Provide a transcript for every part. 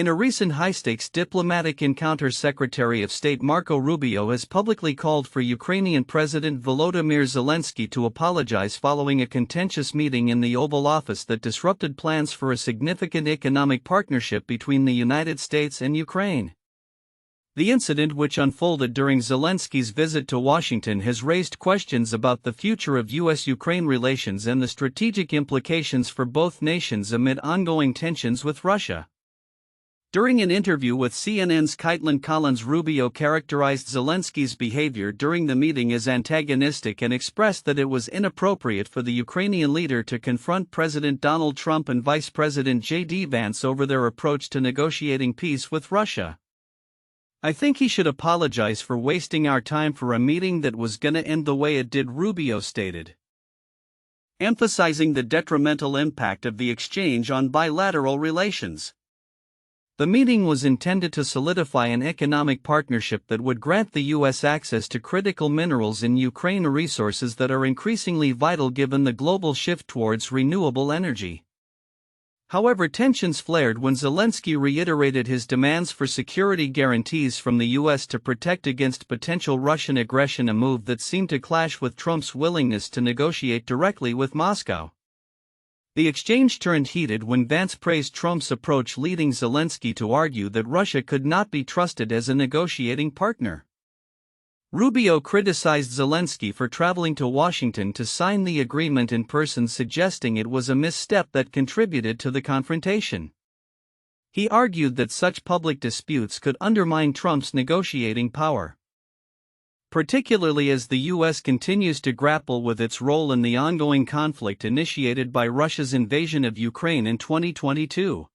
In a recent high-stakes diplomatic encounter, Secretary of State Marco Rubio has publicly called for Ukrainian President Volodymyr Zelenskyy to apologize following a contentious meeting in the Oval Office that disrupted plans for a significant economic partnership between the United States and Ukraine. The incident, which unfolded during Zelenskyy's visit to Washington, has raised questions about the future of U.S. Ukraine relations and the strategic implications for both nations amid ongoing tensions with Russia. During an interview with CNN's Caitlin Collins, Rubio characterized Zelenskyy's behavior during the meeting as antagonistic and expressed that it was inappropriate for the Ukrainian leader to confront President Donald Trump and Vice President J.D. Vance over their approach to negotiating peace with Russia. "I think he should apologize for wasting our time for a meeting that was gonna end the way it did," Rubio stated, emphasizing the detrimental impact of the exchange on bilateral relations. The meeting was intended to solidify an economic partnership that would grant the U.S. access to critical minerals in Ukraine, resources that are increasingly vital given the global shift towards renewable energy. However, tensions flared when Zelenskyy reiterated his demands for security guarantees from the U.S. to protect against potential Russian aggression, a move that seemed to clash with Trump's willingness to negotiate directly with Moscow. The exchange turned heated when Vance praised Trump's approach, leading Zelenskyy to argue that Russia could not be trusted as a negotiating partner. Rubio criticized Zelenskyy for traveling to Washington to sign the agreement in person, suggesting it was a misstep that contributed to the confrontation. He argued that such public disputes could undermine Trump's negotiating power, particularly as the U.S. continues to grapple with its role in the ongoing conflict initiated by Russia's invasion of Ukraine in 2022.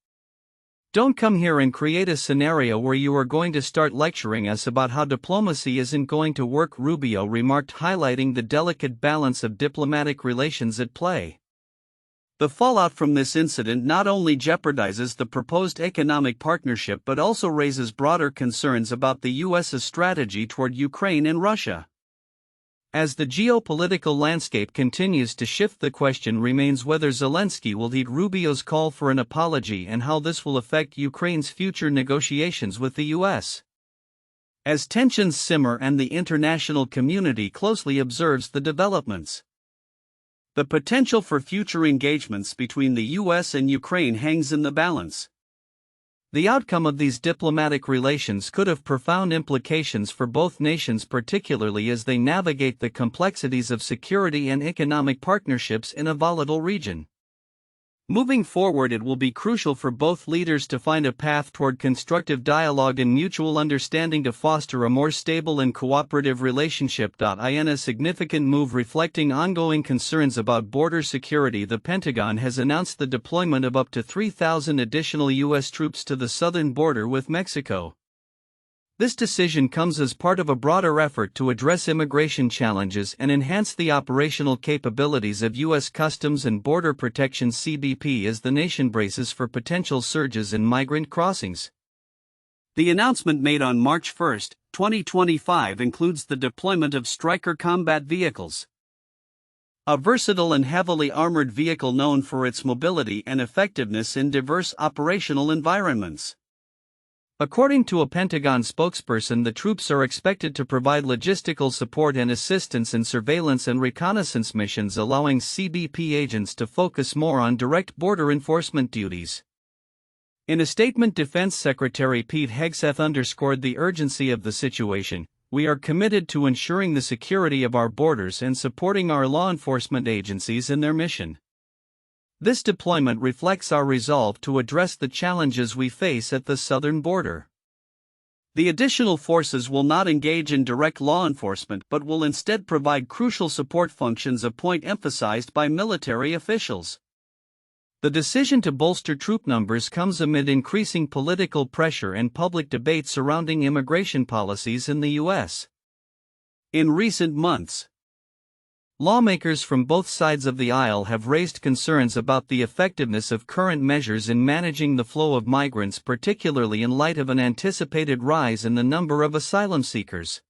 "Don't come here and create a scenario where you are going to start lecturing us about how diplomacy isn't going to work," Rubio remarked, highlighting the delicate balance of diplomatic relations at play. The fallout from this incident not only jeopardizes the proposed economic partnership but also raises broader concerns about the U.S.'s strategy toward Ukraine and Russia. As the geopolitical landscape continues to shift, the question remains whether Zelenskyy will heed Rubio's call for an apology and how this will affect Ukraine's future negotiations with the U.S. As tensions simmer and the international community closely observes the developments, the potential for future engagements between the U.S. and Ukraine hangs in the balance. The outcome of these diplomatic relations could have profound implications for both nations, particularly as they navigate the complexities of security and economic partnerships in a volatile region. Moving forward, it will be crucial for both leaders to find a path toward constructive dialogue and mutual understanding to foster a more stable and cooperative relationship. In a significant move reflecting ongoing concerns about border security, the Pentagon has announced the deployment of up to 3,000 additional U.S. troops to the southern border with Mexico. This decision comes as part of a broader effort to address immigration challenges and enhance the operational capabilities of U.S. Customs and Border Protection (CBP) as the nation braces for potential surges in migrant crossings. The announcement, made on March 1, 2025, includes the deployment of Stryker combat vehicles, a versatile and heavily armored vehicle known for its mobility and effectiveness in diverse operational environments. According to a Pentagon spokesperson, the troops are expected to provide logistical support and assistance in surveillance and reconnaissance missions, allowing CBP agents to focus more on direct border enforcement duties. In a statement, Defense Secretary Pete Hegseth underscored the urgency of the situation. "We are committed to ensuring the security of our borders and supporting our law enforcement agencies in their mission. This deployment reflects our resolve to address the challenges we face at the southern border." The additional forces will not engage in direct law enforcement but will instead provide crucial support functions, a point emphasized by military officials. The decision to bolster troop numbers comes amid increasing political pressure and public debate surrounding immigration policies in the U.S. In recent months, lawmakers from both sides of the aisle have raised concerns about the effectiveness of current measures in managing the flow of migrants, particularly in light of an anticipated rise in the number of asylum seekers.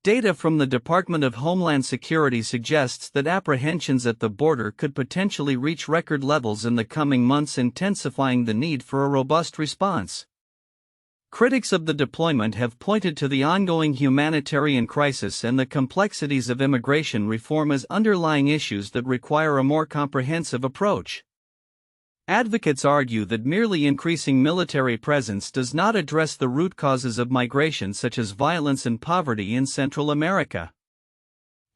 Data from the Department of Homeland Security suggests that apprehensions at the border could potentially reach record levels in the coming months, intensifying the need for a robust response. Critics of the deployment have pointed to the ongoing humanitarian crisis and the complexities of immigration reform as underlying issues that require a more comprehensive approach. Advocates argue that merely increasing military presence does not address the root causes of migration, such as violence and poverty in Central America.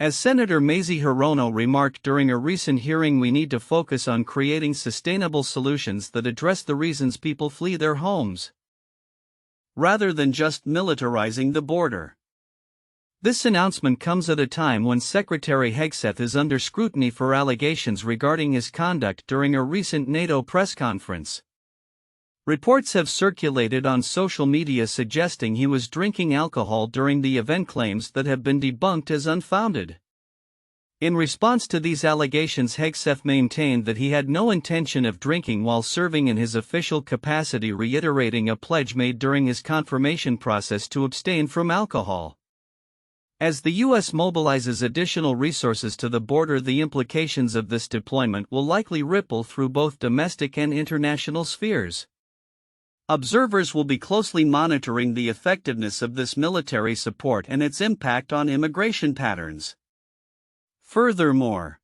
As Senator Mazie Hirono remarked during a recent hearing, we need to focus on creating sustainable solutions that address the reasons people flee their homes, rather than just militarizing the border. This announcement comes at a time when Secretary Hegseth is under scrutiny for allegations regarding his conduct during a recent NATO press conference. Reports have circulated on social media suggesting he was drinking alcohol during the event, claims that have been debunked as unfounded. In response to these allegations, Hegseth maintained that he had no intention of drinking while serving in his official capacity, reiterating a pledge made during his confirmation process to abstain from alcohol. As the U.S. mobilizes additional resources to the border, the implications of this deployment will likely ripple through both domestic and international spheres. Observers will be closely monitoring the effectiveness of this military support and its impact on immigration patterns. Furthermore,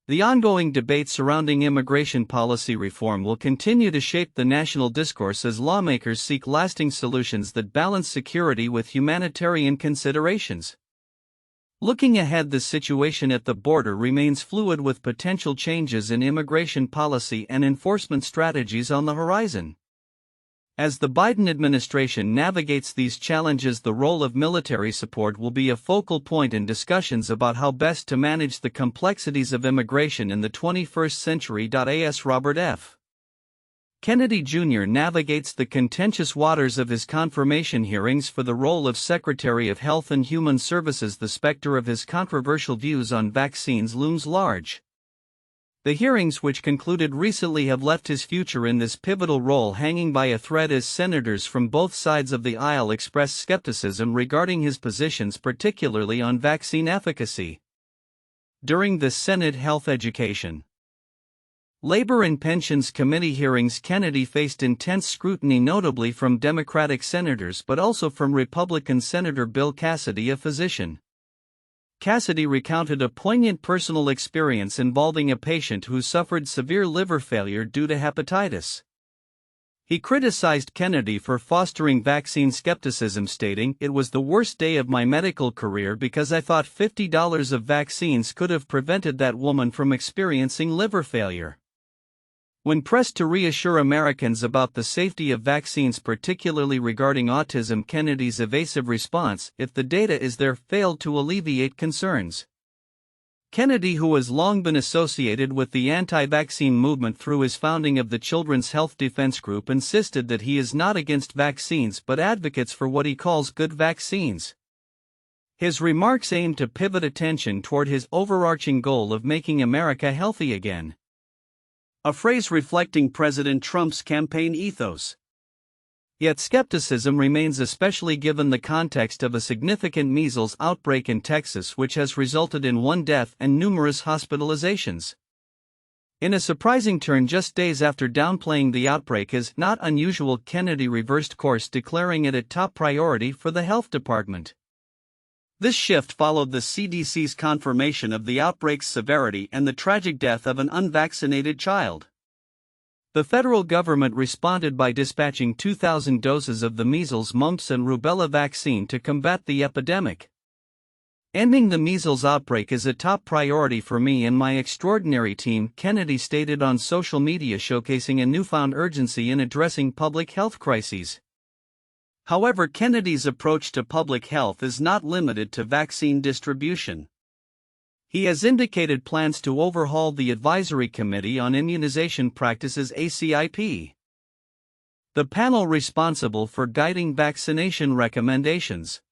the ongoing debate surrounding immigration policy reform will continue to shape the national discourse as lawmakers seek lasting solutions that balance security with humanitarian considerations. Looking ahead, the situation at the border remains fluid, with potential changes in immigration policy and enforcement strategies on the horizon. As the Biden administration navigates these challenges, the role of military support will be a focal point in discussions about how best to manage the complexities of immigration in the 21st century. As Robert F. Kennedy Jr. navigates the contentious waters of his confirmation hearings for the role of Secretary of Health and Human Services, the specter of his controversial views on vaccines looms large. The hearings, which concluded recently, have left his future in this pivotal role hanging by a thread as senators from both sides of the aisle express skepticism regarding his positions, particularly on vaccine efficacy. During the Senate Health, Education, Labor and Pensions Committee hearings, Kennedy faced intense scrutiny, notably from Democratic senators but also from Republican Senator Bill Cassidy, a physician. Cassidy recounted a poignant personal experience involving a patient who suffered severe liver failure due to hepatitis. He criticized Kennedy for fostering vaccine skepticism, stating, "It was the worst day of my medical career because I thought $50 of vaccines could have prevented that woman from experiencing liver failure." When pressed to reassure Americans about the safety of vaccines, particularly regarding autism, Kennedy's evasive response, "If the data is there," failed to alleviate concerns. Kennedy, who has long been associated with the anti-vaccine movement through his founding of the Children's Health Defense Group, insisted that he is not against vaccines but advocates for what he calls good vaccines. His remarks aim to pivot attention toward his overarching goal of making America healthy again, a phrase reflecting President Trump's campaign ethos. Yet skepticism remains, especially given the context of a significant measles outbreak in Texas, which has resulted in one death and numerous hospitalizations. In a surprising turn just days after downplaying the outbreak as not unusual, Kennedy reversed course, declaring it a top priority for the health department. This shift followed the CDC's confirmation of the outbreak's severity and the tragic death of an unvaccinated child. The federal government responded by dispatching 2,000 doses of the measles, mumps, and rubella vaccine to combat the epidemic. "Ending the measles outbreak is a top priority for me and my extraordinary team," Kennedy stated on social media, showcasing a newfound urgency in addressing public health crises. However, Kennedy's approach to public health is not limited to vaccine distribution. He has indicated plans to overhaul the Advisory Committee on Immunization Practices (ACIP), the panel responsible for guiding vaccination recommendations.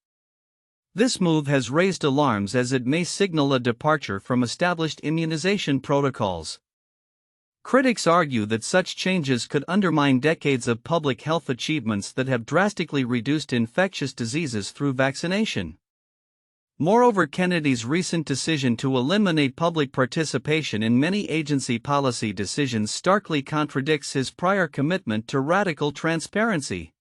This move has raised alarms as it may signal a departure from established immunization protocols. Critics argue that such changes could undermine decades of public health achievements that have drastically reduced infectious diseases through vaccination. Moreover, Kennedy's recent decision to eliminate public participation in many agency policy decisions starkly contradicts his prior commitment to radical transparency.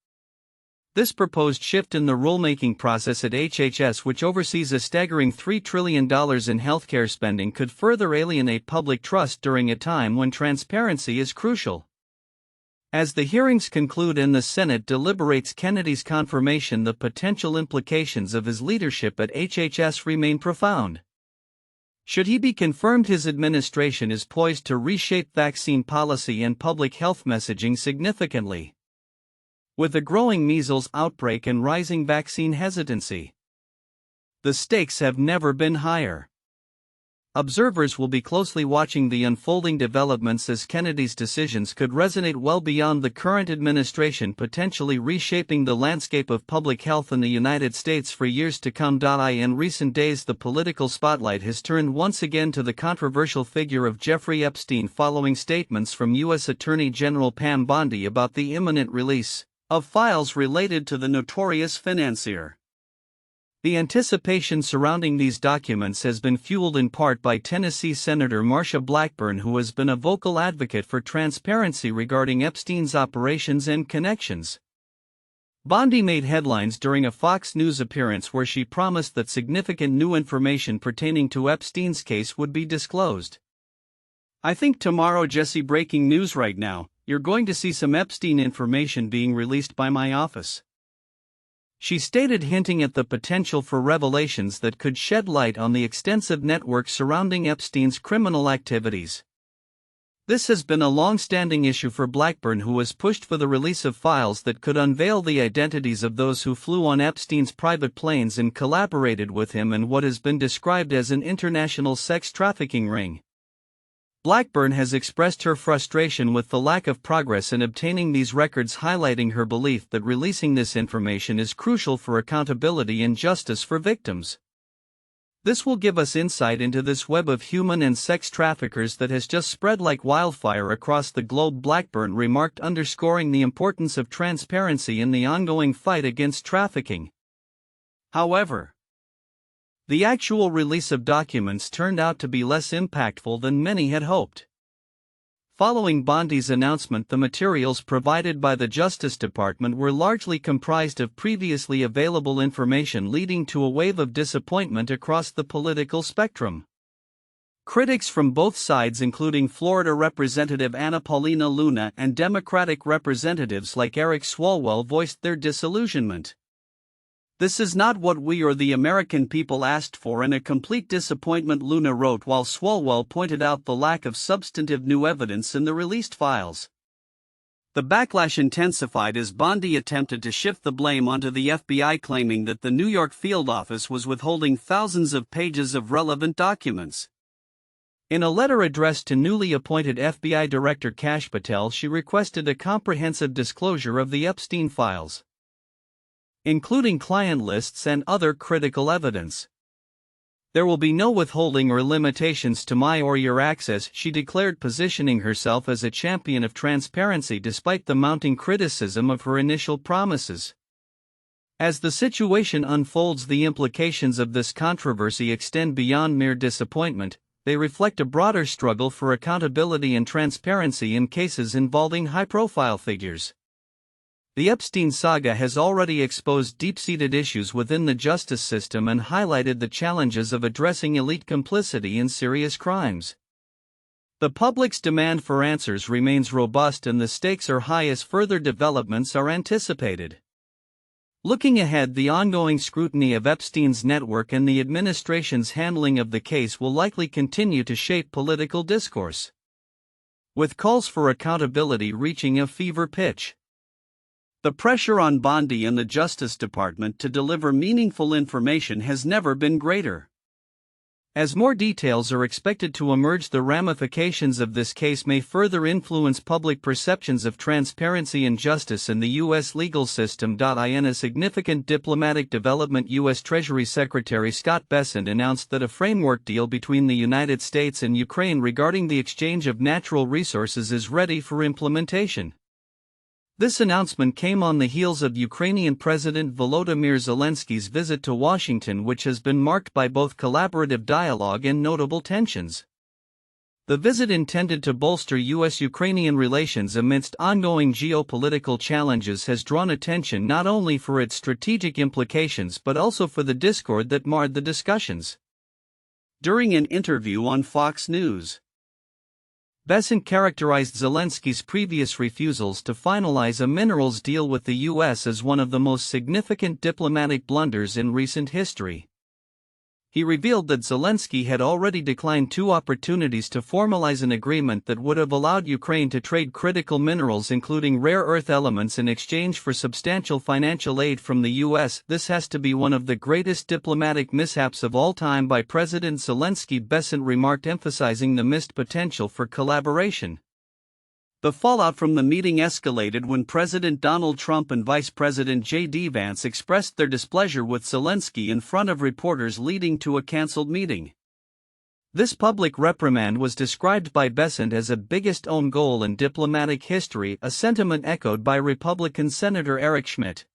This proposed shift in the rulemaking process at HHS, which oversees a staggering $3 trillion in healthcare spending, could further alienate public trust during a time when transparency is crucial. As the hearings conclude and the Senate deliberates Kennedy's confirmation, the potential implications of his leadership at HHS remain profound. Should he be confirmed, his administration is poised to reshape vaccine policy and public health messaging significantly. With the growing measles outbreak and rising vaccine hesitancy, the stakes have never been higher. Observers will be closely watching the unfolding developments, as Kennedy's decisions could resonate well beyond the current administration, potentially reshaping the landscape of public health in the United States for years to come. In recent days, the political spotlight has turned once again to the controversial figure of Jeffrey Epstein, following statements from U.S. Attorney General Pam Bondi about the imminent release of files related to the notorious financier. The anticipation surrounding these documents has been fueled in part by Tennessee Senator Marsha Blackburn, who has been a vocal advocate for transparency regarding Epstein's operations and connections. Bondi made headlines during a Fox News appearance where she promised that significant new information pertaining to Epstein's case would be disclosed. "I think tomorrow, Jesse, breaking news right now, you're going to see some Epstein information being released by my office," she stated, hinting at the potential for revelations that could shed light on the extensive network surrounding Epstein's criminal activities. This has been a long-standing issue for Blackburn, who has pushed for the release of files that could unveil the identities of those who flew on Epstein's private planes and collaborated with him in what has been described as an international sex trafficking ring. Blackburn has expressed her frustration with the lack of progress in obtaining these records, highlighting her belief that releasing this information is crucial for accountability and justice for victims. "This will give us insight into this web of human and sex traffickers that has just spread like wildfire across the globe," Blackburn remarked, underscoring the importance of transparency in the ongoing fight against trafficking. However, the actual release of documents turned out to be less impactful than many had hoped. Following Bondi's announcement, the materials provided by the Justice Department were largely comprised of previously available information, leading to a wave of disappointment across the political spectrum. Critics from both sides, including Florida Representative Anna Paulina Luna and Democratic representatives like Eric Swalwell, voiced their disillusionment. "This is not what we or the American people asked for, and a complete disappointment," Luna wrote, while Swalwell pointed out the lack of substantive new evidence in the released files. The backlash intensified as Bondi attempted to shift the blame onto the FBI, claiming that the New York field office was withholding thousands of pages of relevant documents. In a letter addressed to newly appointed FBI Director Kash Patel, she requested a comprehensive disclosure of the Epstein files, including client lists and other critical evidence. "There will be no withholding or limitations to my or your access," she declared, positioning herself as a champion of transparency despite the mounting criticism of her initial promises. As the situation unfolds, the implications of this controversy extend beyond mere disappointment. They reflect a broader struggle for accountability and transparency in cases involving high-profile figures. The Epstein saga has already exposed deep-seated issues within the justice system and highlighted the challenges of addressing elite complicity in serious crimes. The public's demand for answers remains robust, and the stakes are high as further developments are anticipated. Looking ahead, the ongoing scrutiny of Epstein's network and the administration's handling of the case will likely continue to shape political discourse, with calls for accountability reaching a fever pitch. The pressure on Bondi and the Justice Department to deliver meaningful information has never been greater. As more details are expected to emerge, the ramifications of this case may further influence public perceptions of transparency and justice in the U.S. legal system. In a significant diplomatic development, U.S. Treasury Secretary Scott Bessent announced that a framework deal between the United States and Ukraine regarding the exchange of natural resources is ready for implementation. This announcement came on the heels of Ukrainian President Volodymyr Zelensky's visit to Washington, which has been marked by both collaborative dialogue and notable tensions. The visit, intended to bolster U.S.-Ukrainian relations amidst ongoing geopolitical challenges, has drawn attention not only for its strategic implications but also for the discord that marred the discussions. During an interview on Fox News, Besant characterized Zelensky's previous refusals to finalize a minerals deal with the U.S. as one of the most significant diplomatic blunders in recent history. He revealed that Zelenskyy had already declined 2 opportunities to formalize an agreement that would have allowed Ukraine to trade critical minerals, including rare earth elements, in exchange for substantial financial aid from the U.S. This has to be one of the greatest diplomatic mishaps of all time by President Zelenskyy, Besant remarked, emphasizing the missed potential for collaboration. The fallout from the meeting escalated when President Donald Trump and Vice President J.D. Vance expressed their displeasure with Zelenskyy in front of reporters, leading to a canceled meeting. This public reprimand was described by Besant as a biggest own goal in diplomatic history, a sentiment echoed by Republican Senator Eric Schmidt,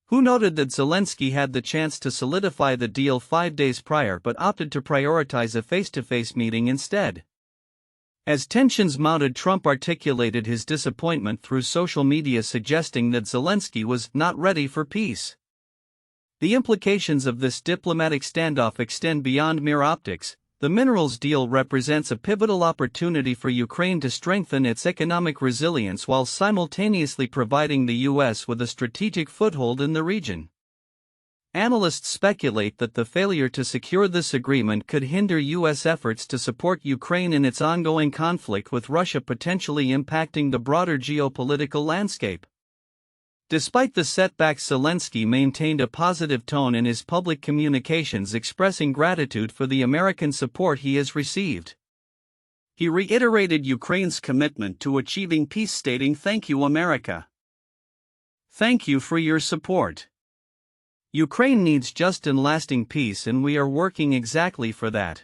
who noted that Zelenskyy had the chance to solidify the deal 5 days prior but opted to prioritize a face-to-face meeting instead. As tensions mounted, Trump articulated his disappointment through social media, suggesting that Zelenskyy was not ready for peace. The implications of this diplomatic standoff extend beyond mere optics. The minerals deal represents a pivotal opportunity for Ukraine to strengthen its economic resilience while simultaneously providing the U.S. with a strategic foothold in the region. Analysts speculate that the failure to secure this agreement could hinder U.S. efforts to support Ukraine in its ongoing conflict with Russia, potentially impacting the broader geopolitical landscape. Despite the setbacks, Zelenskyy maintained a positive tone in his public communications, expressing gratitude for the American support he has received. He reiterated Ukraine's commitment to achieving peace, stating, "Thank you, America. Thank you for your support. Ukraine needs just and lasting peace, and we are working exactly for that."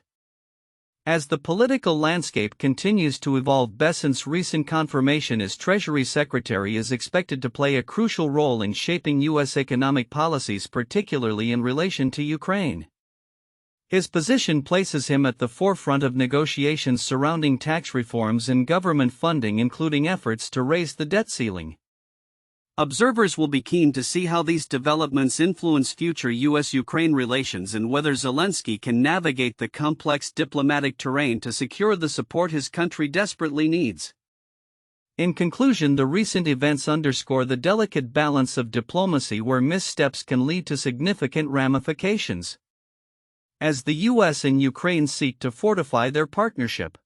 As the political landscape continues to evolve, Besant's recent confirmation as Treasury Secretary is expected to play a crucial role in shaping U.S. economic policies, particularly in relation to Ukraine. His position places him at the forefront of negotiations surrounding tax reforms and government funding, including efforts to raise the debt ceiling. Observers will be keen to see how these developments influence future U.S.-Ukraine relations and whether Zelenskyy can navigate the complex diplomatic terrain to secure the support his country desperately needs. In conclusion, the recent events underscore the delicate balance of diplomacy, where missteps can lead to significant ramifications. As the U.S. and Ukraine seek to fortify their partnership,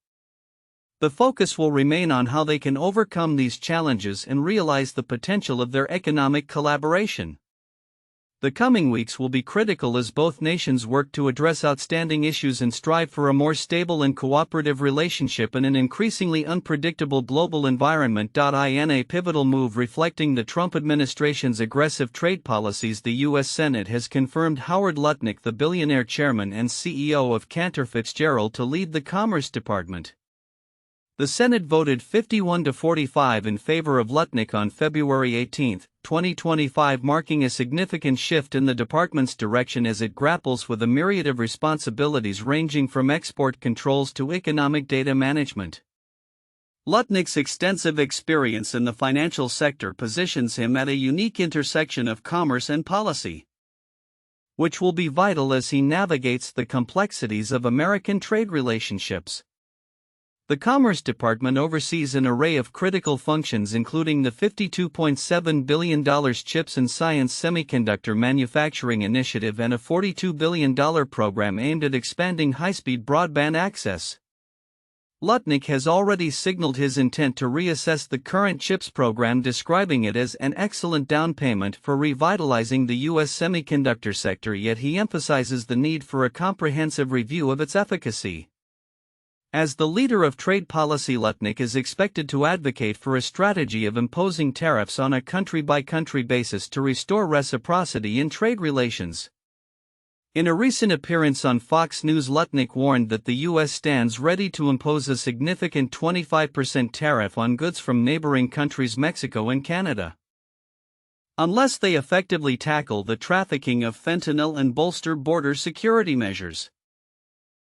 the focus will remain on how they can overcome these challenges and realize the potential of their economic collaboration. The coming weeks will be critical as both nations work to address outstanding issues and strive for a more stable and cooperative relationship in an increasingly unpredictable global environment. In a pivotal move reflecting the Trump administration's aggressive trade policies, the U.S. Senate has confirmed Howard Lutnick, the billionaire chairman and CEO of Cantor Fitzgerald, to lead the Commerce Department. The Senate voted 51-45 in favor of Lutnick on February 18, 2025, marking a significant shift in the department's direction as it grapples with a myriad of responsibilities ranging from export controls to economic data management. Lutnick's extensive experience in the financial sector positions him at a unique intersection of commerce and policy, which will be vital as he navigates the complexities of American trade relationships. The Commerce Department oversees an array of critical functions, including the $52.7 billion Chips and Science Semiconductor Manufacturing Initiative and a $42 billion program aimed at expanding high-speed broadband access. Lutnick has already signaled his intent to reassess the current CHIPS program, describing it as an excellent down payment for revitalizing the U.S. semiconductor sector, yet he emphasizes the need for a comprehensive review of its efficacy. As the leader of trade policy, Lutnick is expected to advocate for a strategy of imposing tariffs on a country-by-country basis to restore reciprocity in trade relations. In a recent appearance on Fox News, Lutnick warned that the U.S. stands ready to impose a significant 25% tariff on goods from neighboring countries Mexico and Canada, unless they effectively tackle the trafficking of fentanyl and bolster border security measures.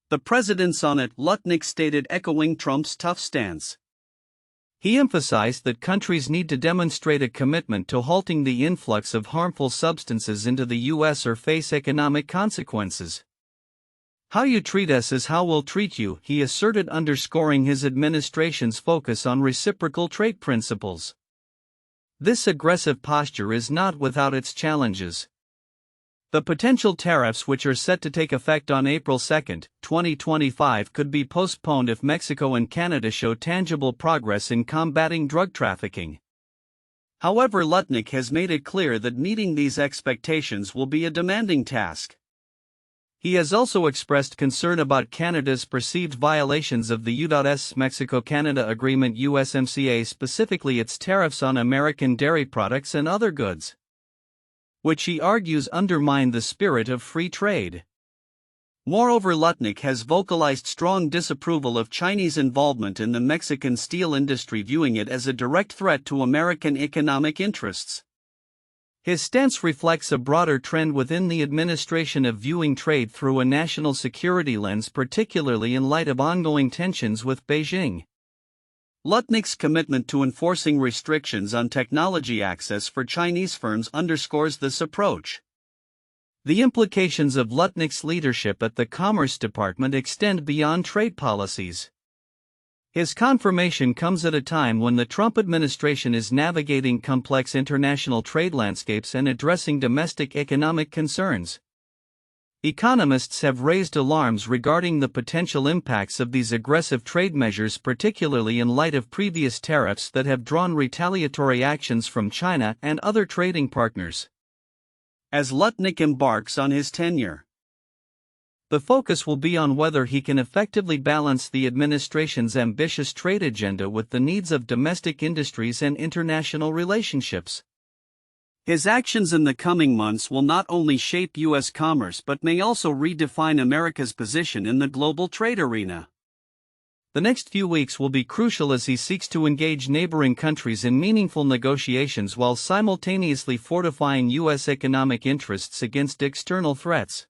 The president's on it, Lutnick stated, echoing Trump's tough stance. He emphasized that countries need to demonstrate a commitment to halting the influx of harmful substances into the U.S. or face economic consequences. "How you treat us is how we'll treat you," he asserted, underscoring his administration's focus on reciprocal trade principles. This aggressive posture is not without its challenges. The potential tariffs, which are set to take effect on April 2, 2025, could be postponed if Mexico and Canada show tangible progress in combating drug trafficking. However, Lutnick has made it clear that meeting these expectations will be a demanding task. He has also expressed concern about Canada's perceived violations of the U.S. Mexico-Canada Agreement USMCA, specifically its tariffs on American dairy products and other goods, which he argues undermine the spirit of free trade. Moreover, Lutnick has vocalized strong disapproval of Chinese involvement in the Mexican steel industry, viewing it as a direct threat to American economic interests. His stance reflects a broader trend within the administration of viewing trade through a national security lens, particularly in light of ongoing tensions with Beijing. Lutnick's commitment to enforcing restrictions on technology access for Chinese firms underscores this approach. The implications of Lutnick's leadership at the Commerce Department extend beyond trade policies. His confirmation comes at a time when the Trump administration is navigating complex international trade landscapes and addressing domestic economic concerns. Economists have raised alarms regarding the potential impacts of these aggressive trade measures, particularly in light of previous tariffs that have drawn retaliatory actions from China and other trading partners. As Lutnick embarks on his tenure, the focus will be on whether he can effectively balance the administration's ambitious trade agenda with the needs of domestic industries and international relationships. His actions in the coming months will not only shape U.S. commerce but may also redefine America's position in the global trade arena. The next few weeks will be crucial as he seeks to engage neighboring countries in meaningful negotiations while simultaneously fortifying U.S. economic interests against external threats.